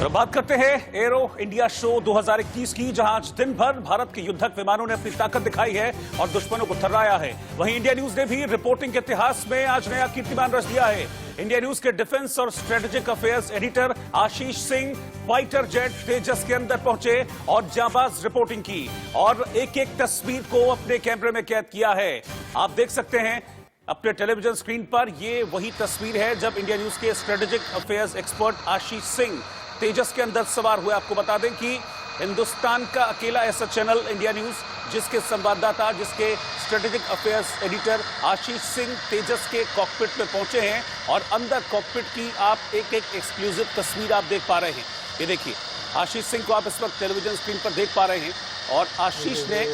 और बात करते हैं एरो इंडिया शो 2021 की, जहां आज दिन भर भारत के युद्धक विमानों ने अपनी ताकत दिखाई है और दुश्मनों को थर्राया है। वहीं इंडिया न्यूज ने भी रिपोर्टिंग के इतिहास में आज नया कीर्तिमान रच दिया है। इंडिया न्यूज के डिफेंस और strategic affairs editor Ashish Singh fighter jet तेजस के अंदर पहुंचे और जांबाज रिपोर्टिंग की और एक एक तस्वीर को अपने कैमरे में कैद किया है। आप देख सकते हैं अपने टेलीविजन स्क्रीन पर, ये वही तस्वीर है जब इंडिया न्यूज के strategic affairs expert Ashish Singh तेजस के अंदर सवार हुए। आपको बता दें कि हिंदुस्तान का अकेला ऐसा चैनल इंडिया न्यूज जिसके संवाददाता, जिसके strategic affairs editor Ashish Singh तेजस के कॉकपिट में पहुंचे हैं और अंदर कॉकपिट की आप एक एक एक्सक्लूसिव तस्वीर आप देख पा रहे हैं। ये देखिए, आशीष सिंह को आप इस वक्त टेलीविजन स्क्रीन पर देख पा रहे हैं और आशीष ने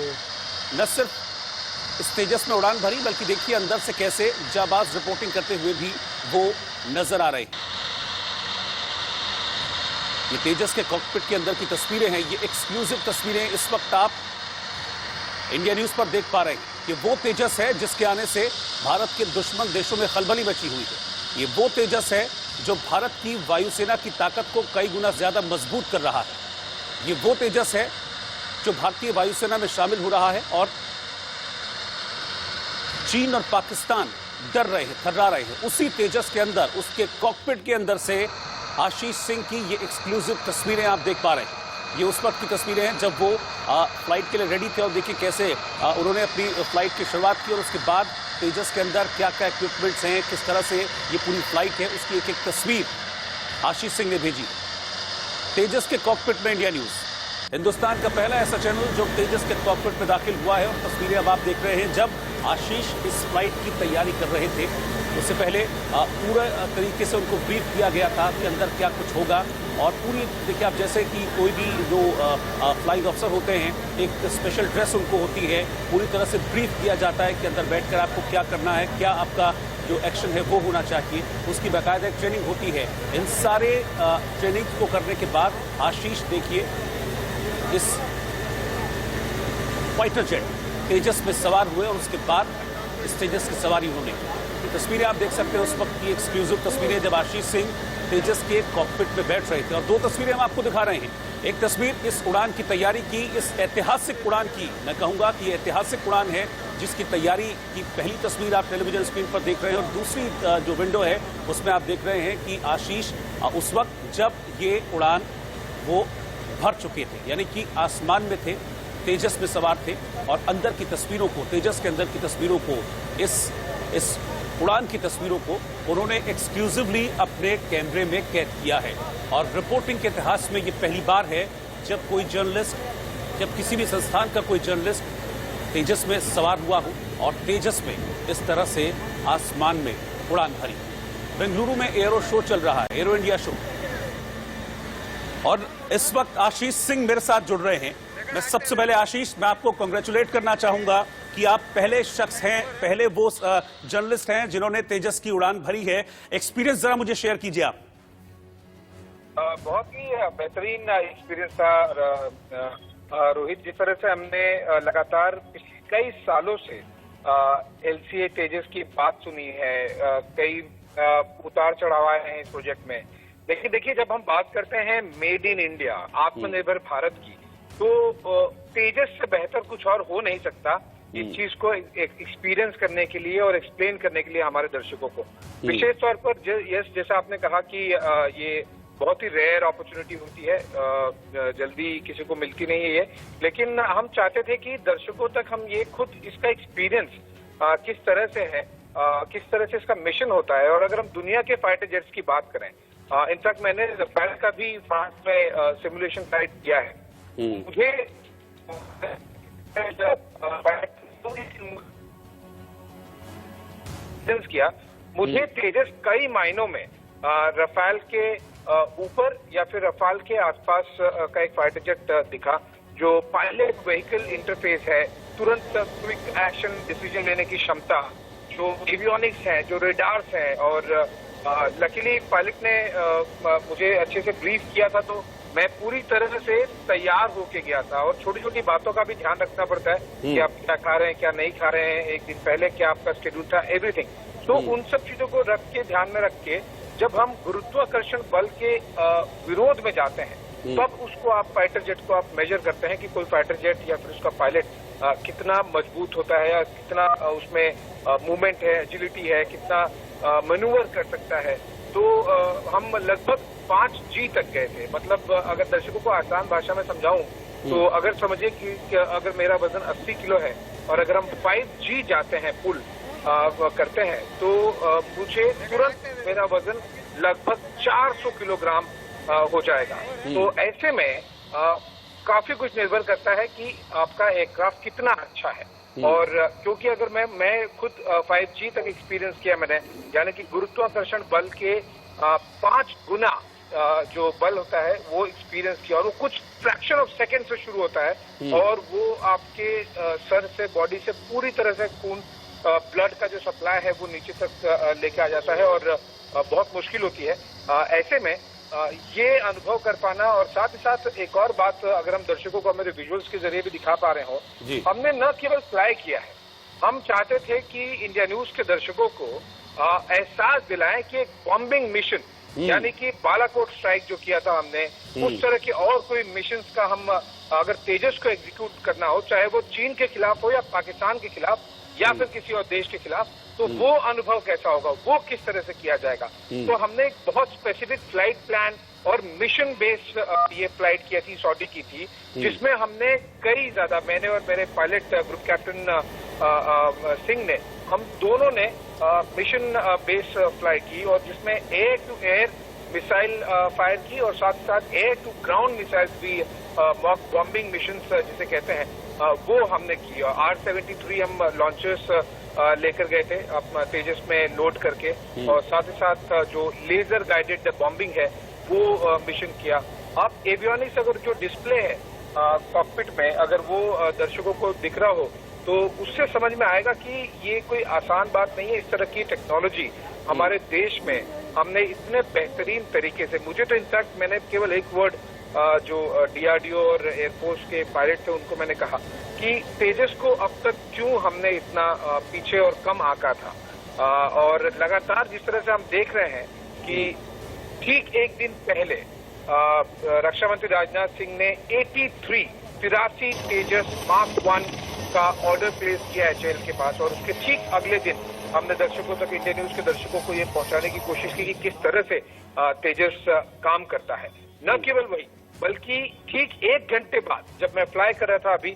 न सिर्फ इस तेजस में उड़ान भरी, बल्कि देखिए अंदर से कैसे जाबाज रिपोर्टिंग करते हुए भी वो नजर आ रहे हैं। ये तेजस के कॉकपिट के अंदर की तस्वीरें हैं, ये एक्सक्लूसिव तस्वीरें इस वक्त आप इंडिया न्यूज पर देख पा रहे हैं। ये वो तेजस है जिसके आने से भारत के दुश्मन देशों में खलबली मची हुई है। ये वो तेजस है जो भारत की वायुसेना की ताकत को कई गुना ज्यादा मजबूत कर रहा है। ये वो तेजस है जो भारतीय वायुसेना में शामिल हो रहा है और चीन और पाकिस्तान डर रहे हैं, थर्रा रहे हैं। उसी तेजस के अंदर, उसके कॉकपिट के अंदर से आशीष सिंह की ये एक्सक्लूसिव तस्वीरें आप देख पा रहे हैं। ये उस वक्त की तस्वीरें हैं जब वो फ्लाइट के लिए रेडी थे और देखिए कैसे उन्होंने अपनी फ्लाइट की शुरुआत की और उसके बाद तेजस के अंदर क्या क्या इक्विपमेंट्स हैं, किस तरह से ये पूरी फ्लाइट है, उसकी एक एक तस्वीर आशीष सिंह ने भेजी। तेजस के कॉकपिट में इंडिया न्यूज, हिंदुस्तान का पहला ऐसा चैनल जो तेजस के कॉकपिट में दाखिल हुआ है और तस्वीरें अब आप देख रहे हैं जब आशीष इस फ्लाइट की तैयारी कर रहे थे। उससे पहले पूरा तरीके से उनको ब्रीफ किया गया था कि अंदर क्या कुछ होगा और पूरी देखिए आप, जैसे कि कोई भी जो फ्लाइंग अफसर होते हैं, एक स्पेशल ड्रेस उनको होती है, पूरी तरह से ब्रीफ किया जाता है कि अंदर बैठकर आपको क्या करना है, क्या आपका जो एक्शन है वो होना चाहिए, उसकी बाकायदा ट्रेनिंग होती है। इन सारे ट्रेनिंग को करने के बाद आशीष देखिए इस फाइटर जेट तेजस में सवार हुए और उसके बाद इस तेजस की सवारी उन्होंने की। तस्वीरें आप देख सकते हैं उस वक्त की एक्सक्लूसिव तस्वीरें जब आशीष सिंह तेजस के कॉकपिट में बैठ रहे थे और दो तस्वीरें हम आपको दिखा रहे हैं। एक तस्वीर इस उड़ान की तैयारी की, इस ऐतिहासिक उड़ान की, मैं कहूंगा कि ऐतिहासिक उड़ान है जिसकी तैयारी की पहली तस्वीर आप टेलीविजन स्क्रीन पर देख रहे हैं और दूसरी जो विंडो है उसमें आप देख रहे हैं कि आशीष उस वक्त जब ये उड़ान वो भर चुके थे, यानी कि आसमान में थे, तेजस में सवार थे और अंदर की तस्वीरों को, तेजस के अंदर की तस्वीरों को, इस उड़ान की तस्वीरों को उन्होंने एक्सक्लूसिवली अपने कैमरे में कैद किया है। और रिपोर्टिंग के इतिहास में ये पहली बार है जब कोई जर्नलिस्ट, जब किसी भी संस्थान का कोई जर्नलिस्ट तेजस में सवार हुआ हो और तेजस में इस तरह से आसमान में उड़ान भरी। बेंगलुरु में एरो शो चल रहा है, एरो इंडिया शो, और इस वक्त आशीष सिंह मेरे साथ जुड़ रहे हैं। मैं सबसे पहले आशीष, मैं आपको कांग्रेचुलेट करना चाहूंगा कि आप पहले शख्स हैं, पहले वो जर्नलिस्ट हैं जिन्होंने तेजस की उड़ान भरी है। एक्सपीरियंस जरा मुझे शेयर कीजिए आप। बहुत ही बेहतरीन एक्सपीरियंस था रोहित। जिस तरह से हमने लगातार पिछले कई सालों से LCA तेजस की बात सुनी है, कई उतार चढ़ाव आए हैं इस प्रोजेक्ट में। लेकिन देखिए, जब हम बात करते हैं मेड इन इंडिया, आत्मनिर्भर भारत की, तो तेजस से बेहतर कुछ और हो नहीं सकता इस चीज को एक्सपीरियंस करने के लिए और एक्सप्लेन करने के लिए हमारे दर्शकों को। विशेष तौर पर जैसा आपने कहा कि ये बहुत ही रेयर अपॉर्चुनिटी होती है, जल्दी किसी को मिलती नहीं है ये, लेकिन हम चाहते थे कि दर्शकों तक हम ये खुद इसका एक्सपीरियंस किस तरह से है, किस तरह से इसका मिशन होता है। और अगर हम दुनिया के फाइटर जेट्स की बात करें, इनफैक्ट मैंने रफाल का भी फ्रांस में सिमुलेशन फ्लाइट किया है। मुझे मुझे तेजस कई मायनों में रफाल के ऊपर या फिर रफाल के आसपास का एक फाइटर जेट दिखा, जो पायलट व्हीकल इंटरफेस है, तुरंत क्विक एक्शन डिसीजन लेने की क्षमता, जो एवियोनिक्स है, जो रेडार्स है। और लकीली पायलट ने मुझे अच्छे से ब्रीफ किया था, तो मैं पूरी तरह से तैयार होके गया था। और छोटी छोटी बातों का भी ध्यान रखना पड़ता है कि आप क्या खा रहे हैं, क्या नहीं खा रहे हैं, एक दिन पहले क्या आपका शेड्यूल था, एवरीथिंग। तो उन सब चीजों को रख के, ध्यान में रख के जब हम गुरुत्वाकर्षण बल के विरोध में जाते हैं तब उसको आप फाइटर जेट को आप मेजर करते हैं कि कोई फाइटर जेट या फिर उसका पायलट कितना मजबूत होता है या कितना उसमें मूवमेंट है, एजिलिटी है, कितना मैन्यूवर कर सकता है। तो हम लगभग 5G तक गए थे। मतलब अगर दर्शकों को आसान भाषा में समझाऊं तो अगर समझिए कि अगर मेरा वजन 80 किलो है और अगर हम 5G जाते हैं पुल करते हैं तो मुझे तुरंत मेरा वजन लगभग 400 किलोग्राम हो जाएगा। तो ऐसे में काफी कुछ निर्भर करता है कि आपका एयरक्राफ्ट कितना अच्छा है। और क्योंकि अगर मैं खुद 5G तक एक्सपीरियंस किया मैंने, यानी कि गुरुत्वाकर्षण बल के 5 गुना जो बल होता है वो एक्सपीरियंस किया, और वो कुछ फ्रैक्शन ऑफ सेकेंड से शुरू होता है और वो आपके सर से, बॉडी से पूरी तरह से खून, ब्लड का जो सप्लाई है वो नीचे तक लेके आ जाता है और बहुत मुश्किल होती है। ऐसे में ये अनुभव कर पाना, और साथ ही साथ एक और बात अगर हम दर्शकों को मेरे विजुअल्स के जरिए भी दिखा पा रहे हो, हमने न केवल फ्लाई किया है, हम चाहते थे कि इंडिया न्यूज के दर्शकों को एहसास दिलाएं कि एक बॉम्बिंग मिशन, यानी कि बालाकोट स्ट्राइक जो किया था हमने, उस तरह के और कोई मिशन का हम अगर तेजस को एग्जीक्यूट करना हो, चाहे वो चीन के खिलाफ हो या पाकिस्तान के खिलाफ या फिर किसी और देश के खिलाफ, तो वो अनुभव कैसा होगा, वो किस तरह से किया जाएगा। तो हमने एक बहुत स्पेसिफिक फ्लाइट प्लान और मिशन बेस्ड ये फ्लाइट की थी, सॉरी की थी, जिसमें हमने कई ज्यादा, मैंने और मेरे पायलट ग्रुप कैप्टन सिंह ने, हम दोनों ने मिशन बेस्ड फ्लाई की, और जिसमें air to air missile fire की और साथ साथ एयर टू ग्राउंड मिसाइल्स भी, मॉक बॉम्बिंग मिशन जिसे कहते हैं, वो हमने की। R-73 हम लॉन्चर्स लेकर गए थे अपना तेजस में लोड करके, और साथ ही साथ जो लेजर गाइडेड बॉम्बिंग है वो मिशन किया। अब एवियोनिक्स अगर जो डिस्प्ले है कॉकपिट में, अगर वो दर्शकों को दिख रहा हो तो उससे समझ में आएगा कि ये कोई आसान बात नहीं है। इस तरह की टेक्नोलॉजी हमारे देश में हमने इतने बेहतरीन तरीके से, मुझे तो इनफैक्ट मैंने केवल एक वर्ड जो DRDO और एयरफोर्स के पायलट थे उनको मैंने कहा कि तेजस को अब तक क्यों हमने इतना पीछे और कम आंका था। और लगातार जिस तरह से हम देख रहे हैं कि ठीक एक दिन पहले रक्षा मंत्री राजनाथ सिंह ने 83 तेजस मार्क 1 का ऑर्डर प्लेस किया HAL के पास, और उसके ठीक अगले दिन हमने दर्शकों तक, इंडिया न्यूज के दर्शकों को ये पहुंचाने की कोशिश की कि किस तरह से तेजस काम करता है। न केवल वही, बल्कि ठीक 1 घंटे बाद जब मैं फ्लाई कर रहा था अभी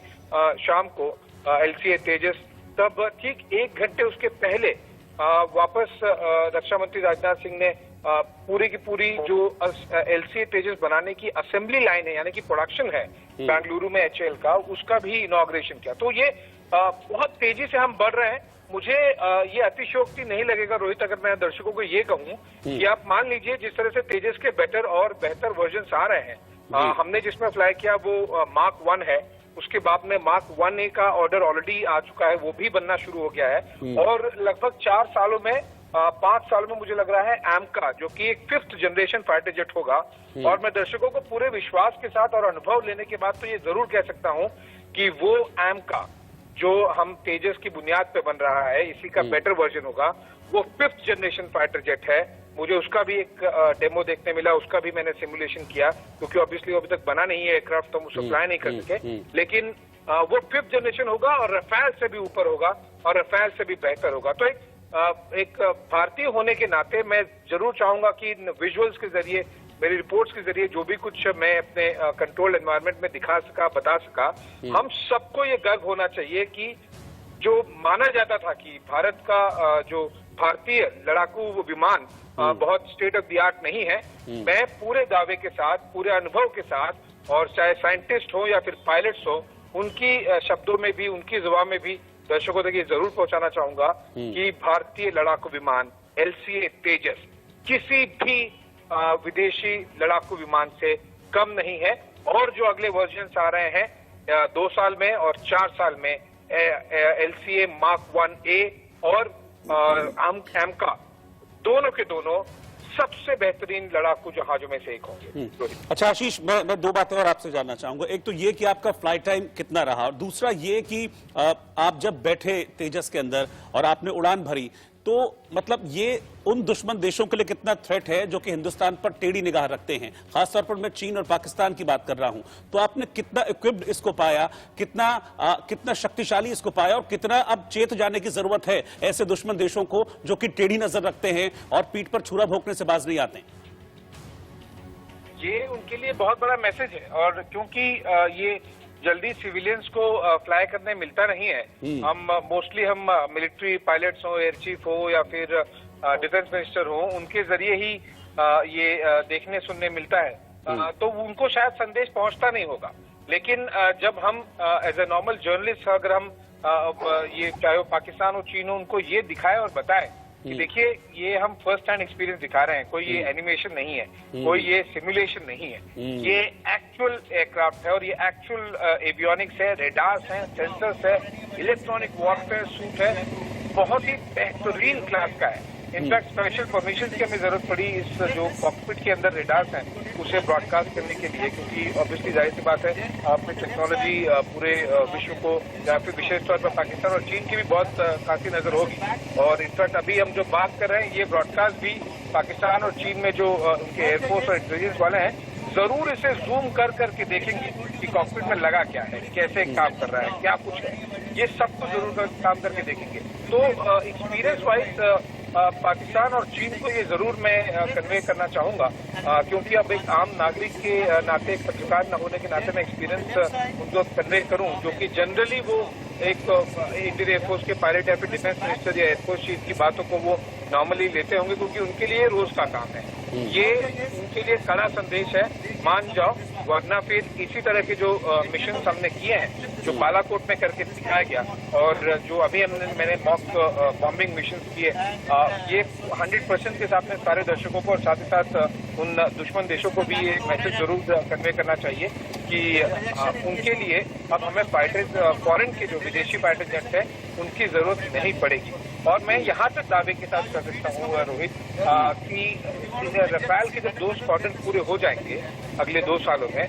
शाम को LCA तेजस, तब ठीक 1 घंटे उसके पहले वापस रक्षा मंत्री राजनाथ सिंह ने पूरी की पूरी जो LCA तेजस बनाने की असेंबली लाइन है, यानी कि प्रोडक्शन है बेंगलुरु में HAL का, उसका भी इनॉग्रेशन किया। तो ये बहुत तेजी से हम बढ़ रहे हैं। मुझे ये अतिशयोक्ति नहीं लगेगा रोहित अगर मैं दर्शकों को ये कहूं कि आप मान लीजिए जिस तरह से तेजस के बेटर और बेहतर वर्जन आ रहे हैं, हमने जिसमें फ्लाई किया वो मार्क 1 है, उसके बाद में मार्क 1A का ऑर्डर ऑलरेडी आ चुका है, वो भी बनना शुरू हो गया है, और लगभग 4 सालों में 5 साल में मुझे लग रहा है AMCA, जो कि एक 5th जनरेशन फाइटर जेट होगा। और मैं दर्शकों को पूरे विश्वास के साथ और अनुभव लेने के बाद तो ये जरूर कह सकता हूं कि वो AMCA जो हम तेजस की बुनियाद पे बन रहा है, इसी का बेटर वर्जन होगा, वो 5th जनरेशन फाइटर जेट है। मुझे उसका भी एक डेमो देखने मिला, उसका भी मैंने सिमुलेशन किया, क्योंकि ऑब्वियसली अभी तक बना नहीं है एयरक्राफ्ट, तो हम उसको फ्लाई नहीं कर सके, लेकिन वो 5th जनरेशन होगा और रफाल से भी ऊपर होगा और रफाल से भी बेहतर होगा। तो एक भारतीय होने के नाते मैं जरूर चाहूंगा कि इन विजुअल्स के जरिए, मेरी रिपोर्ट्स के जरिए जो भी कुछ मैं अपने कंट्रोल्ड एनवायरनमेंट में दिखा सका, बता सका, हम सबको ये गर्व होना चाहिए कि जो माना जाता था कि भारत का जो भारतीय लड़ाकू विमान बहुत स्टेट ऑफ द आर्ट नहीं है, मैं पूरे दावे के साथ, पूरे अनुभव के साथ, और चाहे साइंटिस्ट हो या फिर पायलट्स हो, उनकी शब्दों में भी, उनकी जुबान में भी दर्शकों तक ये जरूर पहुंचाना चाहूंगा कि भारतीय लड़ाकू विमान LCA तेजस किसी भी विदेशी लड़ाकू विमान से कम नहीं है। और जो अगले वर्जन आ रहे हैं 2 साल में और 4 साल में, LCA मार्क 1A और AMCA, दोनों के दोनों सबसे बेहतरीन लड़ाकू जहाजों में से एक होंगे। अच्छा आशीष, मैं 2 बातें और आपसे जानना चाहूंगा। एक तो ये कि आपका फ्लाइट टाइम कितना रहा, और दूसरा ये कि आप जब बैठे तेजस के अंदर और आपने उड़ान भरी, तो मतलब ये उन दुश्मन देशों के लिए कितना थ्रेट है जो कि हिंदुस्तान पर टेढ़ी निगाह रखते हैं। खासतौर पर मैं चीन और पाकिस्तान की बात कर रहा हूं। तो आपने कितना इक्विप्ड इसको पाया, कितना शक्तिशाली इसको पाया, और कितना अब चेत जाने की जरूरत है ऐसे दुश्मन देशों को जो कि टेढ़ी नजर रखते हैं और पीठ पर छुरा भोंकने से बाज नहीं आते? ये उनके लिए बहुत बड़ा मैसेज है, और क्योंकि ये जल्दी सिविलियंस को फ्लाई करने मिलता नहीं है। हम मोस्टली हम मिलिट्री पायलट्स हो, एयर चीफ हो या फिर डिफेंस मिनिस्टर हो, उनके जरिए ही ये देखने सुनने मिलता है। तो उनको शायद संदेश पहुंचता नहीं होगा। लेकिन जब हम एज ए नॉर्मल जर्नलिस्ट अगर हम ये चाहे वो पाकिस्तान हो, चीन हो, उनको ये दिखाए और बताए कि देखिए ये हम फर्स्ट हैंड एक्सपीरियंस दिखा रहे हैं, कोई ये एनिमेशन नहीं है, कोई ये सिमुलेशन नहीं है, ये एक्चुअल एयरक्राफ्ट है और ये एक्चुअल एवियोनिक्स है, रेडार्स हैं, सेंसर्स है, इलेक्ट्रॉनिक वॉरफेयर सूट है, बहुत ही बेहतरीन क्लास का है। इनफैक्ट स्पेशल परमिशन की हमें जरूरत पड़ी इस जो कॉकपिट के अंदर रेडार्स हैं उसे ब्रॉडकास्ट करने के लिए, क्योंकि ऑब्वियसली जाहिर सी बात है आपने टेक्नोलॉजी पूरे विश्व को, या फिर विशेष तौर पर पाकिस्तान और चीन की भी बहुत खासी नजर होगी। और इनफैक्ट अभी हम जो बात कर रहे हैं ये ब्रॉडकास्ट भी पाकिस्तान और चीन में जो उनके एयरफोर्स और इंटेलिजेंस वाले हैं जरूर इसे जूम कर करके देखेंगे कि कॉकपिट में लगा क्या है, कैसे काम कर रहा है, क्या कुछ है, ये सब कुछ जरूर काम करके देखेंगे। तो एक्सपीरियंस वाइज पाकिस्तान और चीन को ये जरूर मैं कन्वे करना चाहूंगा, क्योंकि अब एक आम नागरिक के नाते, एक पत्रकार न होने के नाते मैं एक्सपीरियंस उनको कन्वे करूं, जो कि जनरली वो एक इंडियन एयरफोर्स के पायलट या फिर डिफेंस मिनिस्टर या एयरफोर्स चीफ की बातों को वो नॉर्मली लेते होंगे, क्योंकि उनके लिए रोज का काम है। ये उनके लिए कड़ा संदेश है, मान जाओ, वरना फिर इसी तरह के जो मिशन हमने किए हैं, जो बालाकोट में करके दिखाया गया और जो अभी मैंने मॉक बॉम्बिंग मिशन किए, ये 100% के साथ में सारे दर्शकों को और साथ ही साथ उन दुश्मन देशों को भी ये मैसेज जरूर कन्वे करना चाहिए कि उनके लिए अब हमें फाइटर्स, फॉरेन के जो विदेशी फाइटर जेट्स हैं उनकी जरूरत नहीं पड़ेगी। और मैं यहाँ तक दावे के साथ कर सकता हूँ रोहित कि रफाल के जब 2 स्क्वाड्रन पूरे हो जाएंगे अगले 2 सालों में,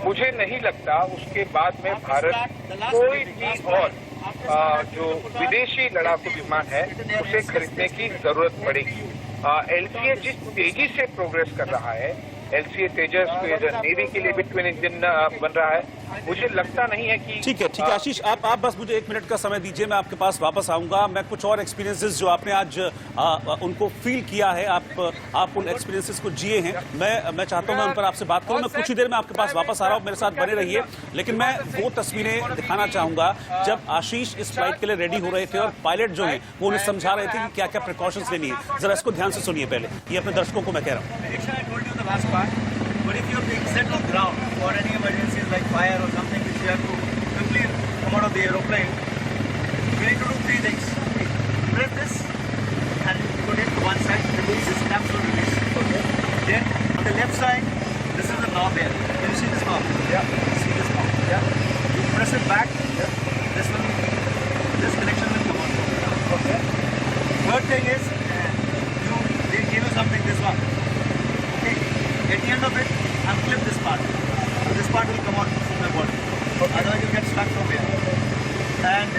मुझे नहीं लगता उसके बाद में भारत कोई भी और जो विदेशी लड़ाकू विमान है उसे खरीदने की जरूरत पड़ेगी। एलसीए जिस तेजी से प्रोग्रेस कर रहा है, एलसीए तेजस नेवी के लिए भी ट्विन इंजन बन रहा है, मुझे लगता नहीं है कि ठीक है आशीष, आप बस मुझे 1 मिनट का समय दीजिए, मैं आपके पास वापस आऊंगा। मैं कुछ और एक्सपीरियंसेस जो आपने आज उनको फील किया है, आप उन एक्सपीरियंसेस को जिए हैं, मैं चाहता हूं मैं उन पर आपसे बात करूं। मैं कुछ ही देर में आपके पास वापस आ रहा हूं, मेरे साथ बने रहिए। लेकिन मैं वो तस्वीरें दिखाना चाहूंगा जब आशीष इस फ्लाइट के लिए रेडी हो रहे थे और पायलट जो है वो उन्हें समझा रहे थे कि क्या क्या प्रिकॉशंस लेनी है। जरा इसको ध्यान से सुनिए पहले, ये अपने दर्शकों को मैं कह रहा हूँ। But if you're being set on ground for any emergencies like fire or something which you have to quickly come out of the aeroplane, you need to do 3 things. Press this and you put it to one side, release this capsule release. Okay. Then on the left side, this is the knob here. Can you see this knob? Yeah. See this knob? Yeah. You press it back. Yeah. This connection will come on. Okay. Third thing is, they give you something, this one. At the end of it, unclip this part. So this part will come out from the body. Okay. Otherwise, you get stuck from here. And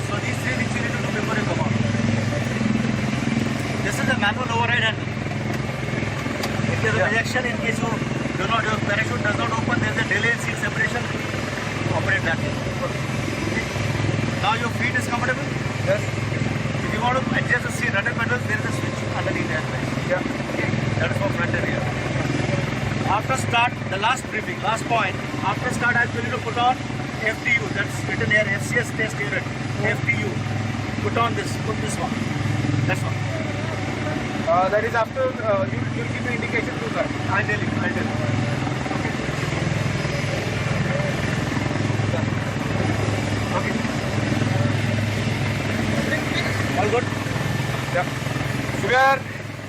so these 3 things you need to do before you come out. This is a manual override handle. If there is a rejection, in case your parachute does not open, there is a delay in seat separation. Operate that way. Okay. Now your feet is comfortable. Yes. If you want to adjust the seat rudder pedals, there is a switch underneath that. Yeah. Okay. That is for front and rear. After start, the last briefing, last point, after start I tell you to put on FTU, that's written here, FCS test unit, FTU. Put on this, put this one. That's all. that is after you give me indication to that. I'll tell you. Okay. All good? Yeah. We are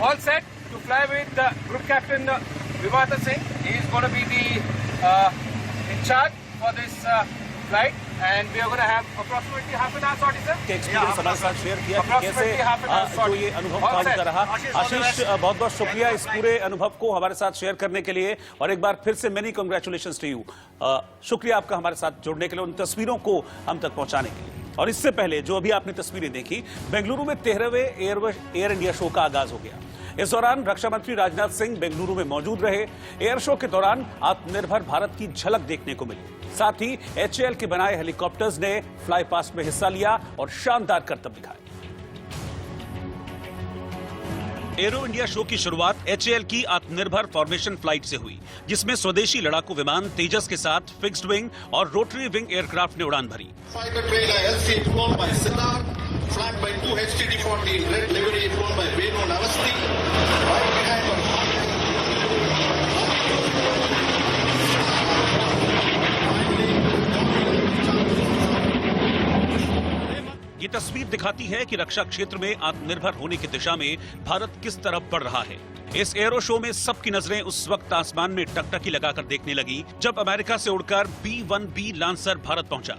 all set to fly with Group Captain Vivata Singh. He is going to be the in charge for this flight, and we are going to have approximately half an hour, sorry sir. Experience हमारे साथ share किया कि कैसे जो ये अनुभव था उनका रहा। आशीष, बहुत बहुत शुक्रिया इस पूरे अनुभव को हमारे साथ शेयर करने के लिए, और एक बार फिर से मेनी कांग्रेचुलेशंस टू यू। शुक्रिया आपका हमारे साथ जुड़ने के लिए, उन तस्वीरों को हम तक पहुंचाने के लिए। और इससे पहले जो अभी आपने तस्वीरें देखी, बेंगलुरु में 13वें एयर इंडिया शो का आगाज हो गया। इस दौरान रक्षा मंत्री राजनाथ सिंह बेंगलुरु में मौजूद रहे। एयर शो के दौरान आत्मनिर्भर भारत की झलक देखने को मिली। साथ ही HAL के बनाए हेलीकॉप्टर्स ने फ्लाई पास्ट में हिस्सा लिया और शानदार करतब दिखाए। एरो इंडिया शो की शुरुआत HAL की आत्मनिर्भर फॉर्मेशन फ्लाइट से हुई, जिसमें स्वदेशी लड़ाकू विमान तेजस के साथ फिक्स्ड विंग और रोटरी विंग एयरक्राफ्ट ने उड़ान भरी। Fighter trailer LC flown by Siddharth, flanked by 2 HTD-40 red livery flown by Venu Navasti, right behind the ये तस्वीर दिखाती है कि रक्षा क्षेत्र में आत्मनिर्भर होने की दिशा में भारत किस तरफ बढ़ रहा है। इस एरो शो में सबकी नजरें उस वक्त आसमान में टकटकी लगाकर देखने लगी जब अमेरिका से उड़कर B-1B लांसर भारत पहुंचा।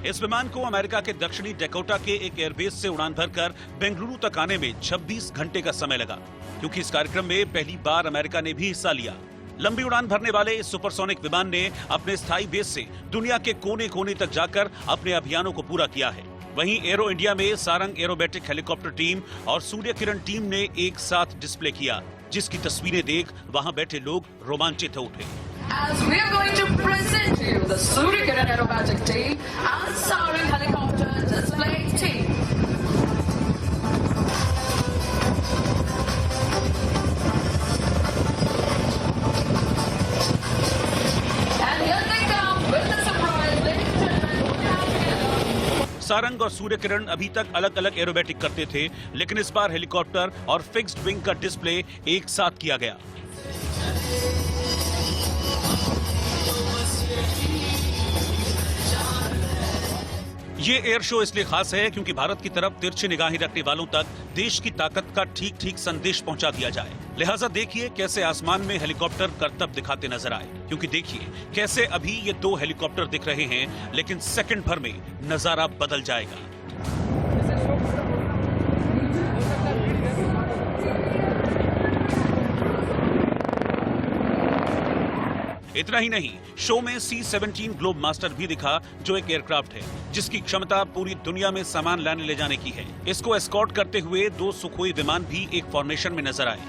इस विमान को अमेरिका के दक्षिणी डेकोटा के एक एयरबेस से उड़ान भरकर बेंगलुरु तक आने में 26 घंटे का समय लगा, क्योंकि इस कार्यक्रम में पहली बार अमेरिका ने भी हिस्सा लिया। लंबी उड़ान भरने वाले इस सुपरसोनिक विमान ने अपने स्थायी बेस से दुनिया के कोने कोने तक जाकर अपने अभियानों को पूरा किया है। वहीं एरो इंडिया में सारंग एरोबैटिक हेलीकॉप्टर टीम और सूर्य किरण टीम ने एक साथ डिस्प्ले किया, जिसकी तस्वीरें देख वहां बैठे लोग रोमांचित हो उठे। As we are going to present to you the Surya Kiran Aerobatic Team and Sarang Helicopter Display Team. And here they come with the surprise. Ladies and gentlemen, we have here. Sarang और सूर्य किरण अभी तक अलग अलग aerobatic करते थे, लेकिन इस बार helicopter और फिक्स्ड विंग का डिस्प्ले एक साथ किया गया। ये एयर शो इसलिए खास है क्योंकि भारत की तरफ तिरछी निगाहें रखने वालों तक देश की ताकत का ठीक ठीक संदेश पहुंचा दिया जाए। लिहाजा देखिए कैसे आसमान में हेलीकॉप्टर करतब दिखाते नजर आए, क्योंकि देखिए कैसे अभी ये 2 हेलीकॉप्टर दिख रहे हैं, लेकिन सेकंड भर में नजारा बदल जाएगा। इतना ही नहीं, शो में C-17 ग्लोब मास्टर भी दिखा, जो एक एयरक्राफ्ट है जिसकी क्षमता पूरी दुनिया में सामान लाने ले जाने की है। इसको एस्कॉर्ट करते हुए 2 सुखोई विमान भी एक फॉर्मेशन में नजर आए।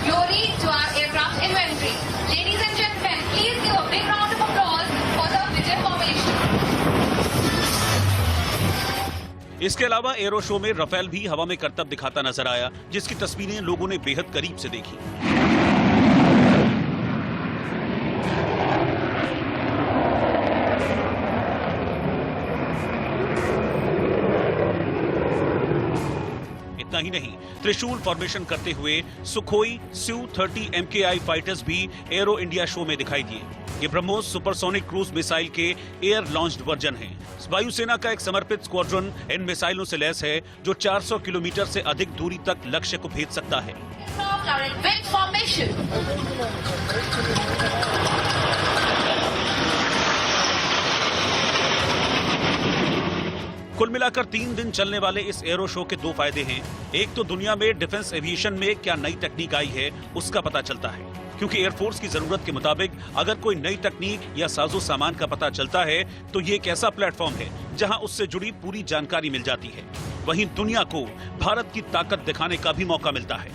Glory to our aircraft inventory. Ladies and gentlemen, please give a big round of applause for the Vijay formation. इसके अलावा एरो शो में राफेल भी हवा में करतब दिखाता नजर आया, जिसकी तस्वीरें लोगों ने बेहद करीब से देखी। इतना ही नहीं, त्रिशूल फॉर्मेशन करते हुए सुखोई Su-30 MKI फाइटर्स भी एरो इंडिया शो में दिखाई दिए। ये ब्रह्मोस सुपरसोनिक क्रूज मिसाइल के एयर लॉन्च्ड वर्जन हैं। वायुसेना का एक समर्पित स्क्वाड्रन इन मिसाइलों से लैस है, जो 400 किलोमीटर से अधिक दूरी तक लक्ष्य को भेज सकता है। Aircraft are in big formation. कुल मिलाकर 3 दिन चलने वाले इस एरो शो के 2 फायदे हैं। एक तो दुनिया में डिफेंस एविएशन में क्या नई तकनीक आई है उसका पता चलता है, क्योंकि एयरफोर्स की जरूरत के मुताबिक अगर कोई नई तकनीक या साजो सामान का पता चलता है तो ये एक ऐसा प्लेटफॉर्म है जहां उससे जुड़ी पूरी जानकारी मिल जाती है। वहीं दुनिया को भारत की ताकत दिखाने का भी मौका मिलता है।